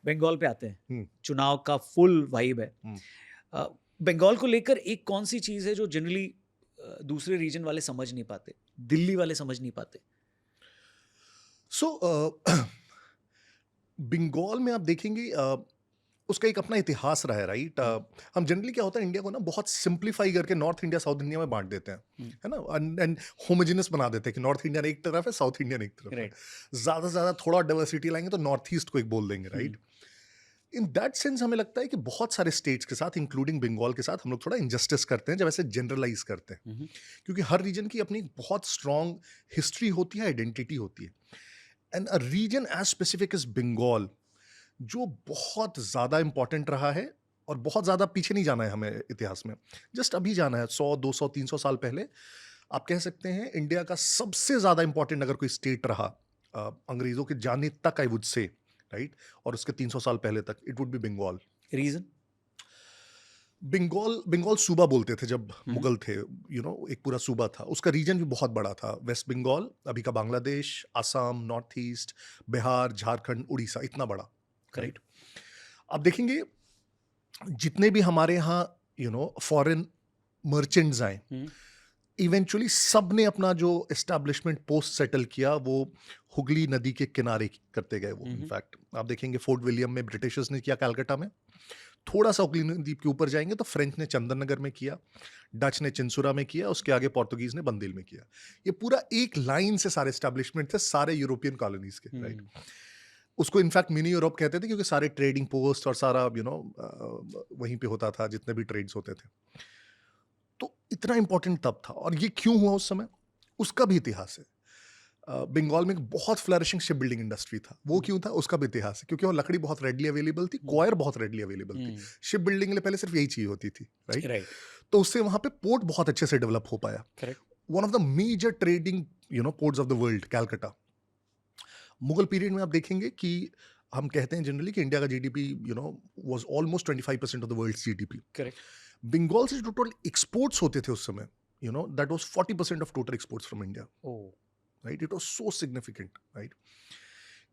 बंगाल पे आते हैं, चुनाव का फुल वाइब है। बंगाल को लेकर एक कौन सी चीज़ है जो जनरली दूसरे रीजन वाले समझ नहीं पाते, दिल्ली वाले समझ नहीं पाते? सो बंगाल में आप देखेंगे उसका एक अपना इतिहास रहा है, राइट? हम जनरली क्या होता है, इंडिया को ना बहुत सिंप्लीफाई करके नॉर्थ इंडिया साउथ इंडिया में बांट देते हैं, है ना? एंड होमोजेनस बना देते हैं कि नॉर्थ इंडियन एक तरफ है, साउथ इंडियन एक तरफ है। राइट। ज्यादा से ज्यादा थोड़ा डाइवर्सिटी लाएंगे तो नॉर्थ ईस्ट को एक बोल देंगे, राइट? इन दैट सेंस हमें लगता है कि बहुत सारे स्टेट्स के साथ इंक्लूडिंग बंगाल के साथ हम लोग थोड़ा इंजस्टिस करते हैं जब ऐसे जनरलाइज करते हैं, क्योंकि हर रीजन की अपनी एक बहुत स्ट्रांग हिस्ट्री होती है, आइडेंटिटी होती है। And a region as specific as Bengal, जो बहुत ज़्यादा इंपॉर्टेंट रहा है और बहुत ज़्यादा पीछे नहीं जाना है हमें इतिहास में, जस्ट अभी जाना है 100 200 300 साल पहले। आप कह सकते हैं इंडिया का सबसे ज़्यादा इंपॉर्टेंट अगर कोई स्टेट रहा अंग्रेज़ों के जाने तक, आई वुड से, राइट, और उसके 300 साल पहले तक, it would be Bengal. Region? Bengal Bengal सूबा बोलते थे जब मुगल थे, एक पूरा सूबा था, उसका रीजन भी बहुत बड़ा था। वेस्ट बंगाल, अभी का बांग्लादेश, आसाम, नॉर्थ ईस्ट, बिहार, झारखंड, उड़ीसा, इतना बड़ा, राइट? करेक्ट। आप देखेंगे जितने भी हमारे यहाँ फॉरेन मर्चेंट्स आए, इवेंचुअली सब ने अपना जो एस्टैब्लिशमेंट पोस्ट सेटल किया वो हुगली नदी के किनारे करते गए। वो इनफैक्ट आप देखेंगे फोर्ट विलियम में ब्रिटिशर्स ने किया, कलकत्ता में। थोड़ा सा हुगली नदी के ऊपर जाएंगे तो फ्रेंच ने चंदन नगर में किया, डच ने चिंसुरा में किया, उसके आगे पोर्तुगीज ने बंदेल में किया। ये पूरा एक लाइन से सारे एस्टैब्लिशमेंट थे, सारे यूरोपियन कॉलोनीज के, राइट? उसको इनफैक्ट मिनी यूरोप कहते थे क्योंकि सारे ट्रेडिंग पोस्ट और सारा वहीं पे होता था, जितने भी ट्रेड्स होते थे। तो इतना इंपॉर्टेंट तब था, और ये क्यों हुआ उस समय, उसका भी इतिहास है। बंगाल में एक बहुत फ्लरिशिंग शिप बिल्डिंग इंडस्ट्री था, वो क्यों था उसका भी इतिहास है, क्योंकि वो लकड़ी बहुत रेडली अवेलेबल थी, कॉयर बहुत रेडली अवेलेबल थी। शिप बिल्डिंग के लिए पहले सिर्फ यही चीज होती थी, राइट? राइट। तो उससे वहां पे पोर्ट बहुत अच्छे से डेवलप हो पाया। Correct. One of the major trading ports of the world, Calcutta. Mughal period में आप देखेंगे कि हम कहते हैं जनरली कि इंडिया का GDP was almost 25% of the world GDP. Correct. Bengal से जो टोटल एक्सपोर्ट्स होते थे उस समय, that was 40% of total exports from India, oh. Right? It was so significant, right?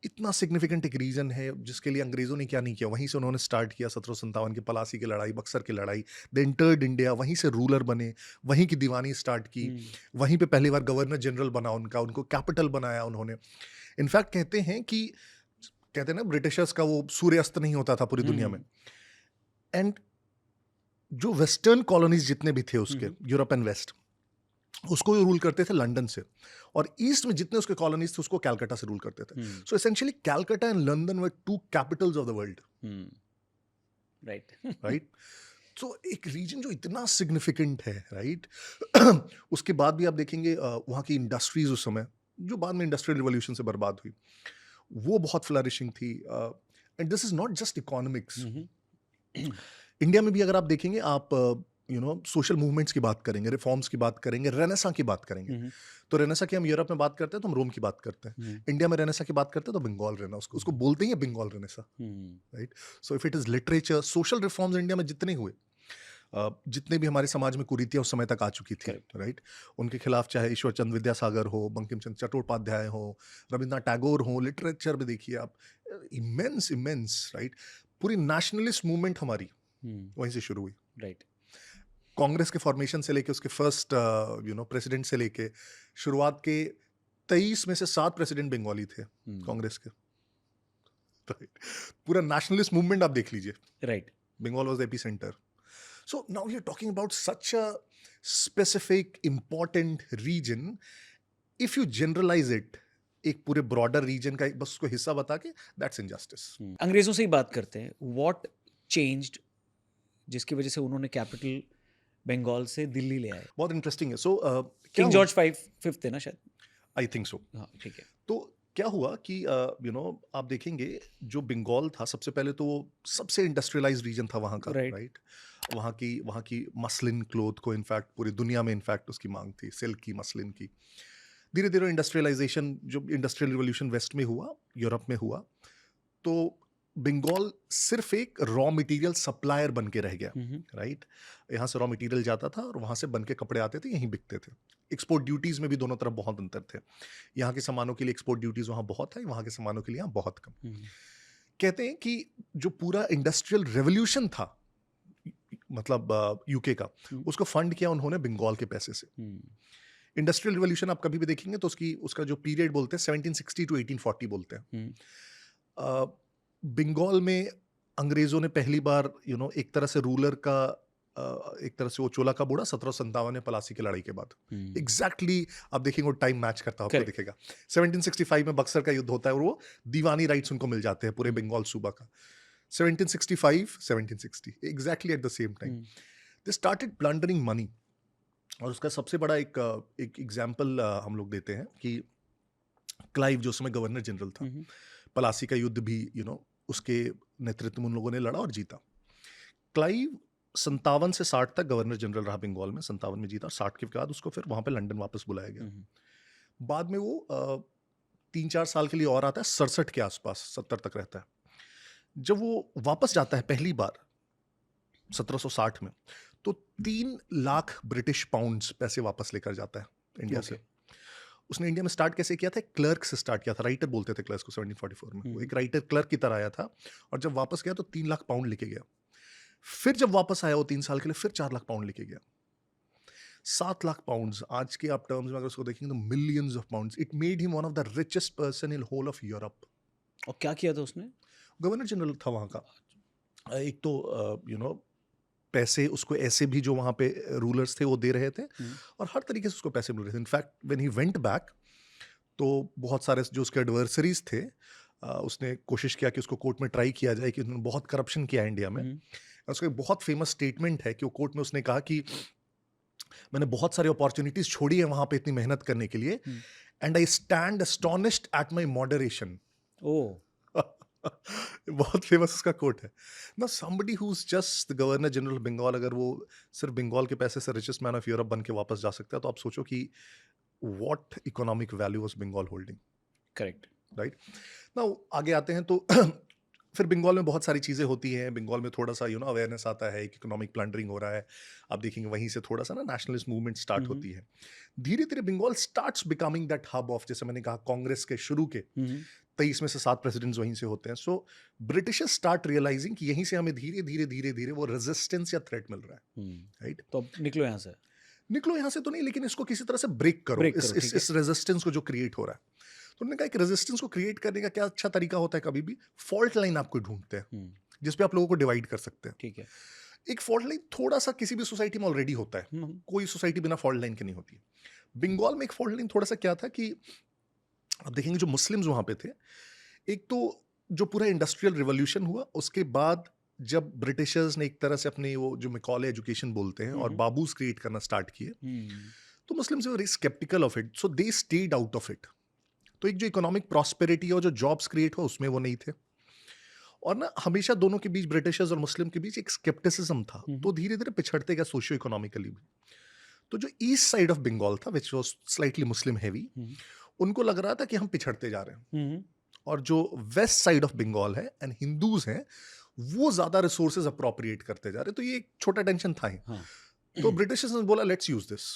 इतना सिग्निफिकेंट एक रीजन है जिसके लिए अंग्रेजों ने क्या नहीं किया, वहीं से उन्होंने स्टार्ट किया 1757 की पलासी की लड़ाई, बक्सर की लड़ाई, द इंटर्ड इंडिया, वहीं से रूलर बने, वहीं की दीवानी स्टार्ट की, वहीं पे पहली बार गवर्नर जनरल बना उनका, उनको कैपिटल बनाया उन्होंने। इनफैक्ट कहते हैं ना, ब्रिटिशर्स का वो सूर्य अस्त नहीं होता था पूरी दुनिया में। एंड जो वेस्टर्न कॉलोनीज जितने भी थे उसके, यूरोप एंड वेस्ट, उसको रूल करते थे लंदन से, और ईस्ट में जितने उसके कॉलोनीज थे उसको कैलकाटा से रूल करते थे। So essentially Calcutta and London were two capitals of the world, right. Right? So एक रीजन जो इतना सिग्निफिकेंट है, राइट? उसके बाद भी आप देखेंगे वहाँ की इंडस्ट्रीज उस समय, जो बाद में इंडस्ट्रियल रिवॉल्यूशन से बर्बाद हुई, वो बहुत फ्लरिशिंग थी। And this is not just economics. India में भी अगर आप देखेंगे, आप सोशल मूवमेंट्स की बात करेंगे, रिफॉर्म्स की बात करेंगे, रेनेसा की बात करेंगे, तो रेनेसा की हम यूरोप में बात करते हैं तो हम रोम की बात करते हैं। इंडिया में रेनेसा की बात करते हैं तो बंगाल रेना, उसको बोलते ही है Bengal renaissance, right? So if it is literature, social reforms India में जितने हुए, जितने भी हमारे समाज में कुरीतियां उस समय तक आ चुकी थी, राइट, उनके खिलाफ, चाहे ईश्वर चंद्र विद्यासागर हो, बंकिम चंद्र चट्टोपाध्याय हो, रविन्द्रनाथ टैगोर हो, लिटरेचर में देखिए आप, इमेंस इमेंस, राइट? पूरी नेशनलिस्ट मूवमेंट हमारी वहीं से शुरू हुई। राइट। कांग्रेस के फॉर्मेशन से लेके उसके फर्स्ट प्रेसिडेंट से लेके शुरुआत के 23 में से 7 प्रेसिडेंट बंगाली थे कांग्रेस के। Right. पूरा नेशनलिस्ट मूवमेंट आप देख लीजिए, right. Bengal was the epicentre. So now we are talking about such a specific important region. If you generalise it, एक पूरे ब्रॉडर रीजन का बस उसको हिस्सा बता के, दैट्स इनजस्टिस। अंग्रेजों से ही बात करते हैं, व्हाट चेंज्ड जिसकी वजह से उन्होंने कैपिटल बंगाल से दिल्ली ले आए? बहुत इंटरेस्टिंग है। सो क्या किंग हुआ, जॉर्ज फाइव फिफ्थ है ना शायद? I think so. हाँ, ठीक है। तो क्या हुआ कि आप देखेंगे जो बंगाल था, सबसे पहले तो वो सबसे इंडस्ट्रियलाइज रीजन था वहाँ का, राइट। राइट? वहाँ की मसलिन क्लोथ को इनफैक्ट पूरी दुनिया में इनफैक्ट उसकी मांग थी, सिल्क की, मसलिन की। धीरे धीरे इंडस्ट्रियलाइजेशन, जो इंडस्ट्रियल रिवोल्यूशन वेस्ट में हुआ, यूरोप में हुआ, तो बंगाल सिर्फ एक रॉ मटेरियल सप्लायर बन के रह गया, राइट? यहाँ से रॉ मटेरियल जाता था और वहाँ से बन के कपड़े आते थे, यहीं बिकते थे। एक्सपोर्ट ड्यूटीज में भी दोनों तरफ बहुत अंतर थे। यहाँ के सामानों के लिए एक्सपोर्ट ड्यूटीज वहाँ बहुत है, वहाँ के सामानों के लिए यहाँ बहुत कम। कहते हैं कि जो पूरा इंडस्ट्रियल रेवोल्यूशन था, मतलब यूके का, उसको फंड किया उन्होंने बंगाल के पैसे से। इंडस्ट्रियल रिवॉल्यूशन आप कभी भी देखेंगे तो उसका जो पीरियड बोलते हैं 1760 टू 1840 बोलते हैं। बंगाल में अंग्रेजों ने पहली बार एक तरह से रूलर का एक तरह से वो चोला का बूढ़ा 1757 में पलासी की लड़ाई के बाद एग्जैक्टली आप देखेंगे वो टाइम मैच करता है, आपको दिखेगा 1765 में बक्सर का युद्ध होता है और वो दीवानी राइट्स उनको मिल जाते हैं पूरे बंगाल सूबा का। 1765 1760 exactly at the same time they started plundering money. और उसका सबसे बड़ा एक एग्जाम्पल हम लोग देते हैं कि क्लाइव जो समय गवर्नर जनरल था, पलासी का युद्ध भी उसके नेतृत्व में उन लोगों ने लड़ा और जीता। क्लाइव 57 से 60 तक गवर्नर जनरल रहा बंगाल में, 57 में जीता और 60 के बाद उसको फिर वहां पे लंदन वापस बुलाया गया। बाद में वो 3-4 साल के लिए और आता है, 67 के आसपास 70 तक रहता है। जब वो वापस जाता है पहली बार 1760 में, तो 3 लाख ब्रिटिश पाउंड्स पैसे वापस लेकर जाता है इंडिया से। उसने इंडिया में स्टार्ट कैसे किया था? क्लर्क से स्टार्ट किया था, राइटर बोलते थे क्लर्क को 1744 में। वो एक राइटर क्लर्क की तरह आया था और जब वापस गया तो 3 लाख पाउंड लेके गया। फिर जब वापस आया वो 3 साल के लिए फिर 4 लाख पाउंड लेके गया। 7 लाख पाउंड्स आज के आप टर्म्स में अगर उसको देखेंगे तो millions of pounds. It made him one of the richest person in whole of Europe. और क्या किया था उसने? गवर्नर जनरल था वहाँ का। एक तो पैसे उसको ऐसे भी जो वहाँ पे रूलर्स थे वो दे रहे थे और हर तरीके से उसको पैसे मिल रहे थे। In fact when he went back तो बहुत सारे जो उसके एडवर्सरीज थे उसने कोशिश किया कि उसको कोर्ट में ट्राई किया जाए कि उन्होंने बहुत करप्शन किया इंडिया में। उसका एक बहुत फेमस स्टेटमेंट है कि वो कोर्ट में उसने कहा कि मैंने बहुत सारी अपॉर्चुनिटीज छोड़ी है वहाँ पे इतनी मेहनत करने के लिए, and I stand astonished at my moderation. बहुत फेमस उसका कोट है ना। Somebody who is just the governor general Bengal, अगर वो सिर्फ बंगाल के पैसे से रिचेस्ट मैन ऑफ यूरोप बन के वापस जा सकता है तो आप सोचो कि what economic value was Bengal holding. Correct, right. Now आगे आते हैं तो फिर बंगाल में बहुत सारी चीज़ें होती हैं। बंगाल में थोड़ा सा अवेयरनेस आता है कि इकोनॉमिक प्लंडरिंग हो रहा है। आप देखेंगे वहीं से थोड़ा सा ना नेशनलिस्ट मूवमेंट स्टार्ट होती है। धीरे धीरे Bengal starts becoming that hub of, जैसे मैंने कहा कांग्रेस के शुरू के 23 में से 7 प्रेसिडेंट्स वहीं से होते हैं। सो ब्रिटिशर्स स्टार्ट रियलाइजिंग कि यहीं से हमें धीरे धीरे धीरे धीरे वो रेजिस्टेंस या थ्रेट मिल रहा है। राइट, तो अब निकलो यहाँ से। निकलो यहाँ से तो नहीं, लेकिन इसको किसी तरह से ब्रेक करो, इस रेजिस्टेंस को जो क्रिएट हो रहा है। तो उन्होंने कहा कि रेजिस्टेंस को क्रिएट करने का क्या अच्छा तरीका होता है, कभी भी फॉल्ट लाइन आपको ढूंढते हैं जिसपे आप लोगों को डिवाइड कर सकते हैं। ठीक है, एक फॉल्ट लाइन थोड़ा सा किसी भी सोसाइटी में ऑलरेडी होता है, कोई सोसाइटी बिना फॉल्ट लाइन के नहीं होती। बंगाल में एक फॉल्ट लाइन थोड़ा सा क्या था कि आप देखेंगे जो मुस्लिम्स वहां पे थे, एक तो जो पूरा इंडस्ट्रियल रिवॉल्यूशन हुआ उसके बाद जब ब्रिटिशर्स ने एक तरह से अपने वो जो मैकॉले एजुकेशन बोलते हैं और बाबूस क्रिएट करना स्टार्ट किए, तो Muslims were very sceptical of it, so they stayed out of it. तो एक जो इकोनॉमिक प्रॉस्पेरिटी और जो जॉब्स क्रिएट हुआ उसमें वो नहीं थे। और ना हमेशा दोनों के बीच, ब्रिटिशर्स और मुस्लिम के बीच एक स्केप्टिसिज्म था, तो धीरे धीरे पिछड़ते गया सोशियो इकोनॉमिकली भी। तो जो ईस्ट साइड ऑफ बंगाल था which was slightly Muslim heavy, उनको लग रहा था कि हम पिछड़ते जा रहे हैं। और जो वेस्ट साइड ऑफ बंगाल है एंड हिंदूज हैं, वो ज्यादा रिसोर्सेज अप्रोप्रिएट करते जा रहे। तो ये एक छोटा टेंशन था ही। तो ब्रिटिशर्स ने बोला लेट्स यूज दिस,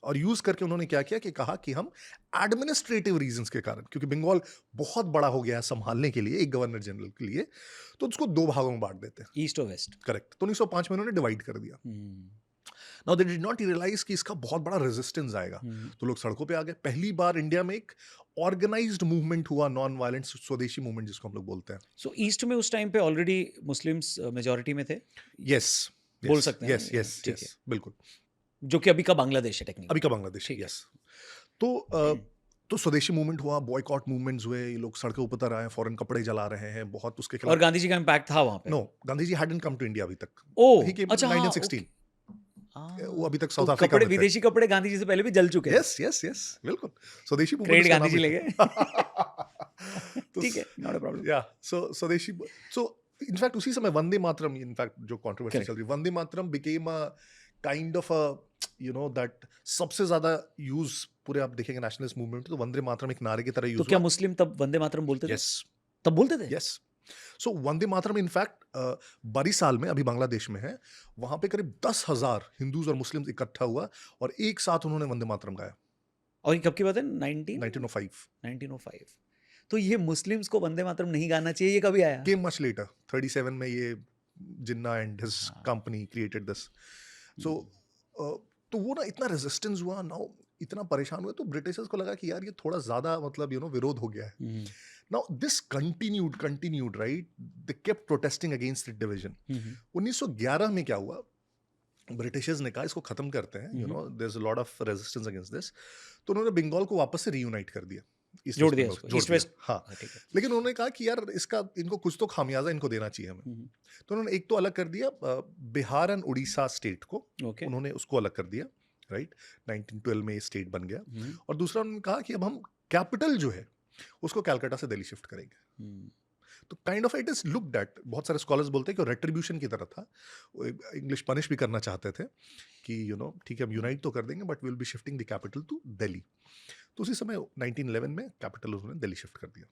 और यूज करके उन्होंने क्या किया कि कहा कि हम एडमिनिस्ट्रेटिव रीजंस के कारण, क्योंकि बंगाल बहुत बड़ा हो गया है संभालने के लिए एक गवर्नर जनरल के लिए, तो उसको 2 भागों में बांट देते हैं, ईस्ट और वेस्ट। करेक्ट। तो 1905 में उन्होंने डिवाइड कर दिया। Now they did not realise कि इसका बहुत बड़ा रेजिस्टेंस आएगा, तो लोग सड़कों पे आ गए। पहली बार इंडिया में एक ऑर्गेनाइज्ड मूवमेंट हुआ, नॉन वायलेंट स्वदेशी मूवमेंट जिसको हम लोग बोलते हैं। सो ईस्ट में उस टाइम पे ऑलरेडी मुस्लिम्स मेजॉरिटी में थे, यस, बोल सकते हैं। यस यस यस, बिल्कुल, जो कि अभी का बांग्लादेश है टेक्निकली। अभी का बांग्लादेश, यस। तो स्वदेशी मूवमेंट हुआ, बॉयकॉट मूवमेंट्स हुए, ये लोग सड़कों पर उतर आए, फॉरेन कपड़े जला रहे हैं, बहुत उसके खिलाफ। और गांधी जी का इम्पैक्ट था वहां पे? No, Gandhi ji hadn't come to India अभी तक। ओह, ही केम अच्छा, 1916। वो अभी तक साउथ तो अफ्रीका कपड़े, में थे। विदेशी कपड़े गांधी जी से पहले भी जल चुके हैं। यस यस यस, बिल्कुल, स्वदेशी क्रेडिट मूवमेंट गांधी जी ले गए। तो ठीक है, नॉट अ प्रॉब्लम। या सो स्वदेशी, सो इनफैक्ट उसी समय वंदे मातरम, इनफैक्ट जो कंट्रोवर्सी चल रही, Vande Mataram became a kind of a that सबसे ज्यादा यूज पूरे आप देखेंगे नेशनलिस्ट मूवमेंट, तो वंदे मातरम एक नारे की तरह यूज तो क्या मुस्लिम तब वंदे मातरम बोलते थे? यस, तब बोलते थे? यस। सो वंदे मातरम इनफैक्ट बरिसाल में, अभी बांग्लादेश में है, वहां पे करीब 10,000 हिंदूज और मुस्लिम्स इकट्ठा हुआ और एक साथ उन्होंने वंदे मातरम गाया। और ये कब की बात है? 1905। 1905। 1905। तो ये मुस्लिम्स को वंदे मातरम नहीं गाना चाहिए, ये कभी आया? केम मच लेटर 37 में ये जिन्ना एंड हिज हाँ। कंपनी क्रिएटेड दिस सो तो वो ना इतना रेजिस्टेंस हुआ नाउ इतना परेशान हुए तो ब्रिटिशर्स को लगा कि यार ये थोड़ा ज्यादा मतलब विरोध हो गया है hmm, now this continued right they kept protesting against the division hmm, 1911 में क्या हुआ ब्रिटिशर्स ने कहा इसको खत्म करते हैं there is a lot of resistance against this तो उन्होंने बंगाल को वापस से रीयूनाइट कर दिया ईस्ट जोड़ वेस्ट दिया बंगाल इसको, जोड़ ईस्ट दिया वेस्ट। हाँ हाँ, ठीक है। लेकिन उन्होंने कहा कि यार इसका इनको कुछ तो खामियाजा इनको देना चाहिए हमें हम्म, तो उन्होंने एक तो अलग कर दिया बिहार एंड उड़ीसा स्टेट को ओके। उन्होंने उसको अलग कर दिया राइट 1912 में ये स्टेट बन गया हम्म, और दूसरा उन्होंने कहा कि अब हम कैपिटल जो है उसको कैलकाटा से दिल्ली शिफ्ट करेंगे हम्म, तो kind of it is looked at बहुत सारे स्कॉलर्स बोलते हैं कि रेट्रीब्यूशन की तरह था इंग्लिश पनिश भी करना चाहते थे कि ठीक है हम यूनाइट तो कर देंगे but will be shifting the capital to Delhi तो उसी समय 1911 में कैपिटल उन्होंने दिल्ली शिफ्ट कर दिया